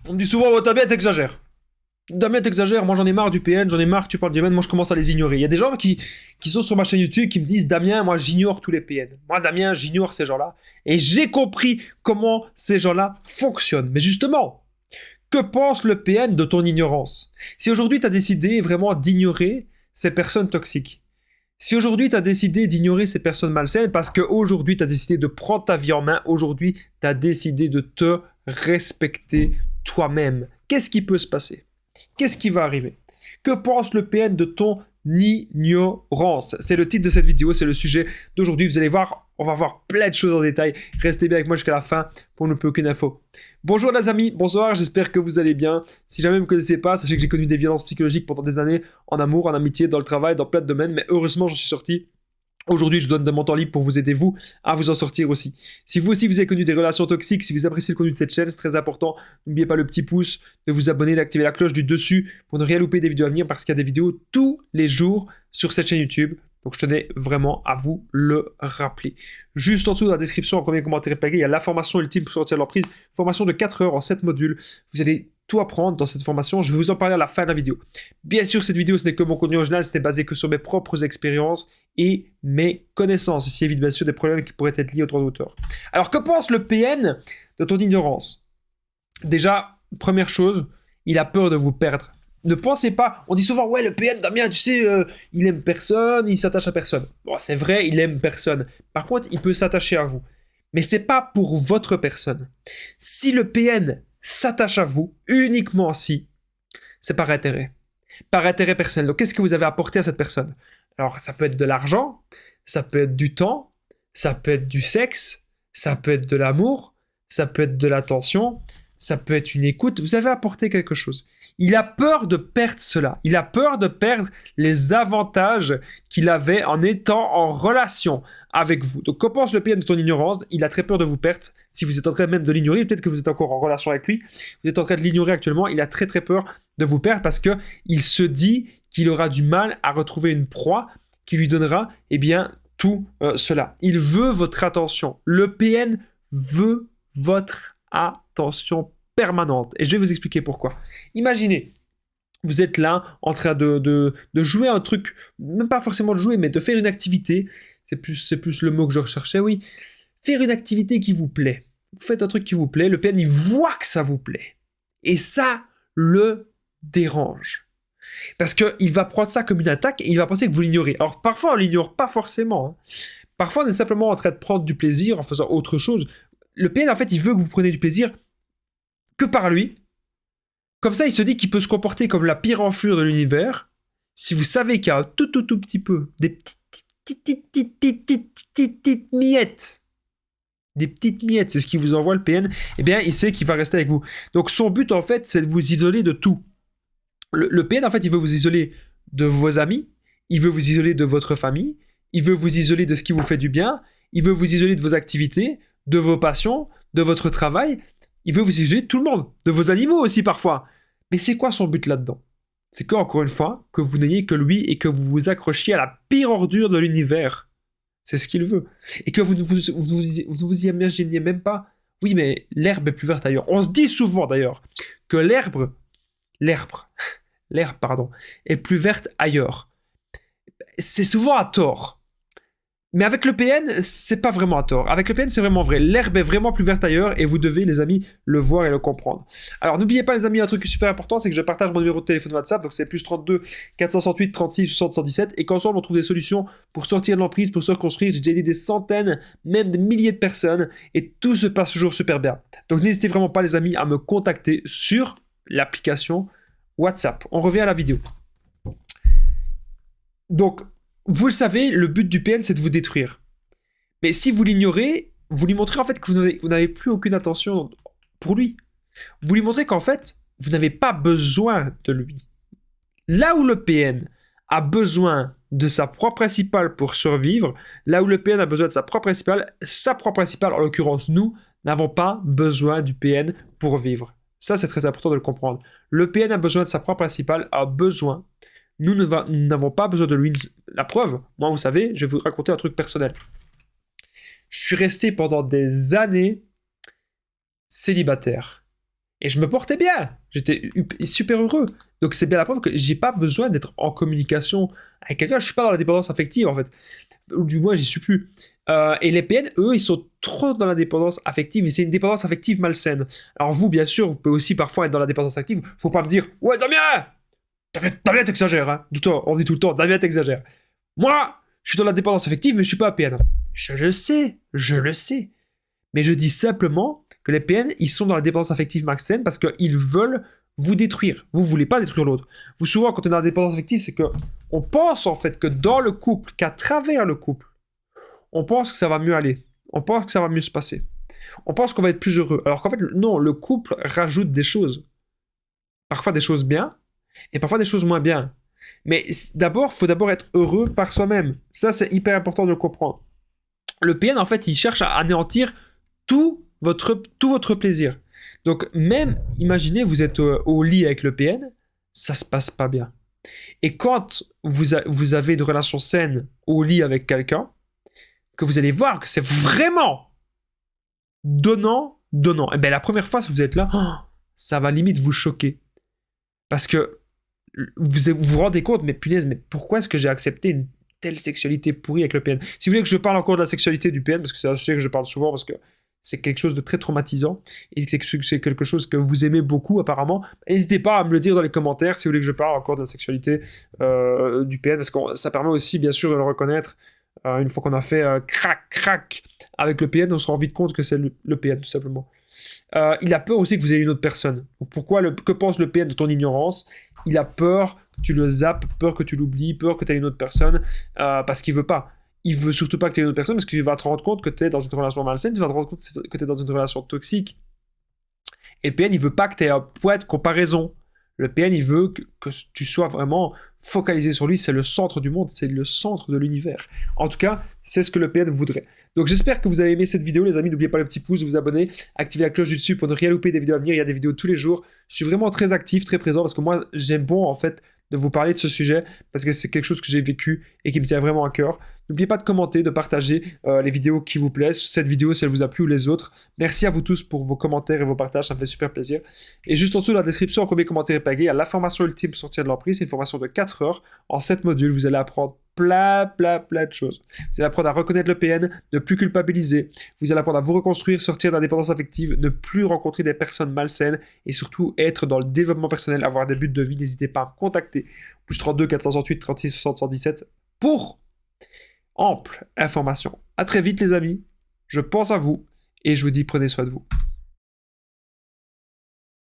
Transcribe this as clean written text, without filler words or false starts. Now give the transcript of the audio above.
On me dit souvent, oh, Damien, t'exagères. Damien, t'exagères, moi j'en ai marre du PN, j'en ai marre que tu parles du PN, moi je commence à les ignorer. Il y a des gens qui sont sur ma chaîne YouTube qui me disent, Damien, moi j'ignore tous les PN. Moi, Damien, j'ignore ces gens-là. Et j'ai compris comment ces gens-là fonctionnent. Mais justement, que pense le PN de ton ignorance? Si aujourd'hui tu as décidé vraiment d'ignorer ces personnes toxiques, si aujourd'hui tu as décidé d'ignorer ces personnes malsaines parce qu'aujourd'hui tu as décidé de prendre ta vie en main, aujourd'hui tu as décidé de te respecter toi-même, qu'est-ce qui peut se passer? Qu'est-ce qui va arriver? Que pense le PN de ton ignorance? C'est le titre de cette vidéo, c'est le sujet d'aujourd'hui. Vous allez voir, on va voir plein de choses en détail. Restez bien avec moi jusqu'à la fin pour ne plus aucune info. Bonjour les amis, bonsoir, j'espère que vous allez bien. Si jamais vous ne me connaissez pas, sachez que j'ai connu des violences psychologiques pendant des années, en amour, en amitié, dans le travail, dans plein de domaines, mais heureusement j'en suis sorti. Aujourd'hui, je donne de mon temps libre pour vous aider, vous, à vous en sortir aussi. Si vous aussi, vous avez connu des relations toxiques, si vous appréciez le contenu de cette chaîne, c'est très important. N'oubliez pas le petit pouce, de vous abonner, d'activer la cloche du dessus pour ne rien louper des vidéos à venir parce qu'il y a des vidéos tous les jours sur cette chaîne YouTube. Donc, je tenais vraiment à vous le rappeler. Juste en dessous, dans la description, en premier commentaire épinglé, il y a la formation ultime pour sortir de l'emprise. Formation de 4 heures en 7 modules. Vous allez tout apprendre dans cette formation. Je vais vous en parler à la fin de la vidéo. Bien sûr, cette vidéo, ce n'est que mon contenu original. C'était basé que sur mes propres expériences et mes connaissances. Ceci évite bien sûr des problèmes qui pourraient être liés au droit d'auteur. Alors, que pense le PN de ton ignorance? Déjà, première chose, il a peur de vous perdre. Ne pensez pas, on dit souvent, ouais, le PN, Damien, tu sais, il aime personne, il s'attache à personne. Bon, c'est vrai, il aime personne. Par contre, il peut s'attacher à vous. Mais c'est pas pour votre personne. Si le PN s'attache à vous, uniquement si, c'est par intérêt. Par intérêt personnel. Donc, qu'est-ce que vous avez apporté à cette personne? Alors, ça peut être de l'argent, ça peut être du temps, ça peut être du sexe, ça peut être de l'amour, ça peut être de l'attention, ça peut être une écoute. Vous avez apporté quelque chose. Il a peur de perdre cela. Il a peur de perdre les avantages qu'il avait en étant en relation avec vous. Donc, que pense le PN de ton ignorance? Il a très peur de vous perdre. Si vous êtes en train même de l'ignorer, peut-être que vous êtes encore en relation avec lui, vous êtes en train de l'ignorer actuellement, il a très très peur de vous perdre parce qu'il se dit qu'il aura du mal à retrouver une proie qui lui donnera, eh bien, tout cela. Il veut votre attention. Le PN veut votre attention permanente. Et je vais vous expliquer pourquoi. Imaginez, vous êtes là en train de jouer un truc, même pas forcément de jouer, mais de faire une activité. C'est plus le mot que je recherchais, oui. Faire une activité qui vous plaît. Vous faites un truc qui vous plaît, le PN, il voit que ça vous plaît. Et ça le dérange. Parce qu'il va prendre ça comme une attaque et il va penser que vous l'ignorez. Alors parfois, on l'ignore pas forcément. Hein. Parfois, on est simplement en train de prendre du plaisir en faisant autre chose. Le PN, en fait, il veut que vous preniez du plaisir que par lui. Comme ça, il se dit qu'il peut se comporter comme la pire enflure de l'univers. Si vous savez qu'il y a un tout petit peu, des petites miettes, c'est ce qui vous envoie le PN, eh bien, il sait qu'il va rester avec vous. Donc, son but, en fait, c'est de vous isoler de tout. Le PN, en fait, il veut vous isoler de vos amis, il veut vous isoler de votre famille, il veut vous isoler de ce qui vous fait du bien, il veut vous isoler de vos activités, de vos passions, de votre travail, il veut vous isoler de tout le monde, de vos animaux aussi parfois. Mais c'est quoi son but là-dedans? C'est que, encore une fois, que vous n'ayez que lui et que vous vous accrochiez à la pire ordure de l'univers. C'est ce qu'il veut. Et que vous ne vous imaginiez même pas. Oui, mais l'herbe est plus verte ailleurs. On se dit souvent d'ailleurs que l'herbe, est plus verte ailleurs. C'est souvent à tort. Mais avec le PN, c'est pas vraiment à tort. Avec le PN, c'est vraiment vrai. L'herbe est vraiment plus verte ailleurs et vous devez, les amis, le voir et le comprendre. Alors, n'oubliez pas, les amis, un truc super important, c'est que je partage mon numéro de téléphone WhatsApp, donc c'est plus 32 468 36 60 117, et qu'ensemble, on trouve des solutions pour sortir de l'emprise, pour se reconstruire. J'ai déjà aidé des centaines, même des milliers de personnes, et tout se passe toujours super bien. Donc, n'hésitez vraiment pas, les amis, à me contacter sur l'application WhatsApp. On revient à la vidéo. Donc, vous le savez, le but du PN, c'est de vous détruire. Mais si vous l'ignorez, vous lui montrez en fait que vous n'avez plus aucune attention pour lui. Vous lui montrez qu'en fait, vous n'avez pas besoin de lui. Là où le PN a besoin de sa proie principale pour survivre, là où le PN a besoin de sa proie principale, en l'occurrence nous, n'avons pas besoin du PN pour vivre. Ça, c'est très important de le comprendre. Le PN a besoin de sa proie principale, a besoin. Nous n'avons pas besoin de lui. La preuve, moi, vous savez, je vais vous raconter un truc personnel. Je suis resté pendant des années célibataire. Et je me portais bien. J'étais super heureux. Donc c'est bien la preuve que j'ai pas besoin d'être en communication avec quelqu'un. Je suis pas dans la dépendance affective en fait. Ou du moins j'y suis plus. Et les PN, eux, ils sont trop dans la dépendance affective. Et c'est une dépendance affective malsaine. Alors vous, bien sûr, vous pouvez aussi parfois être dans la dépendance affective. Faut pas me dire, ouais Damien, Damien t'exagères. Hein. On dit tout le temps, Damien t'exagères. Moi, je suis dans la dépendance affective, mais je suis pas PN. Je le sais, je le sais. Mais je dis simplement que les PN, ils sont dans la dépendance affective malsaine parce qu'ils veulent vous détruire. Vous voulez pas détruire l'autre. Vous, souvent, quand on est dans la dépendance affective, c'est que on pense en fait que dans le couple, qu'à travers le couple, on pense que ça va mieux aller. On pense que ça va mieux se passer. On pense qu'on va être plus heureux. Alors qu'en fait, non, le couple rajoute des choses. Parfois des choses bien et parfois des choses moins bien. Mais d'abord, il faut d'abord être heureux par soi-même. Ça, c'est hyper important de le comprendre. Le PN, en fait, il cherche à anéantir tout votre plaisir. Donc, même, imaginez, vous êtes au lit avec le PN, ça se passe pas bien. Et quand vous avez une relation saine au lit avec quelqu'un, que vous allez voir que c'est vraiment donnant. Et bien, la première fois, si vous êtes là, ça va limite vous choquer. Parce que vous rendez compte, mais punaise, mais pourquoi est-ce que j'ai accepté une telle sexualité pourrie avec le PN? Si vous voulez que je parle encore de la sexualité du PN, parce que c'est un sujet que je parle souvent, parce que c'est quelque chose de très traumatisant, et c'est quelque chose que vous aimez beaucoup apparemment, n'hésitez pas à me le dire dans les commentaires si vous voulez que je parle encore de la sexualité du PN, parce que ça permet aussi bien sûr de le reconnaître. Une fois qu'on a fait crac avec le PN, on se rend vite compte que c'est le PN tout simplement. Il a peur aussi que vous ayez une autre personne. Pourquoi que pense le PN de ton ignorance? Il a peur que tu le zappes, peur que tu l'oublies, peur que tu aies une autre personne, parce qu'il veut pas. Il veut surtout pas que tu aies une autre personne, parce qu'il va te rendre compte que tu es dans une relation malsaine, tu vas te rendre compte que tu es dans une relation toxique. Et le PN, il veut pas que tu aies un point de comparaison. Le PN, il veut que tu sois vraiment focalisé sur lui. C'est le centre du monde, c'est le centre de l'univers. En tout cas, c'est ce que le PN voudrait. Donc j'espère que vous avez aimé cette vidéo, les amis. N'oubliez pas le petit pouce, vous abonner, activer la cloche du dessus pour ne rien louper des vidéos à venir. Il y a des vidéos tous les jours. Je suis vraiment très actif, très présent, parce que moi, j'aime bon, en fait, de vous parler de ce sujet, parce que c'est quelque chose que j'ai vécu et qui me tient vraiment à cœur. N'oubliez pas de commenter, de partager les vidéos qui vous plaisent, cette vidéo si elle vous a plu ou les autres. Merci à vous tous pour vos commentaires et vos partages, ça me fait super plaisir. Et juste en dessous de la description, en premier commentaire épinglé, il y a la formation ultime pour sortir de l'emprise. C'est une formation de 4 heures en 7 modules. Vous allez apprendre plein de choses. Vous allez apprendre à reconnaître le PN, ne plus culpabiliser. Vous allez apprendre à vous reconstruire, sortir de la dépendance affective, ne plus rencontrer des personnes malsaines et surtout être dans le développement personnel, avoir des buts de vie. N'hésitez pas à me contacter. Plus 32 468 36 60 117 pour ample information. À très vite les amis. Je pense à vous et je vous dis prenez soin de vous.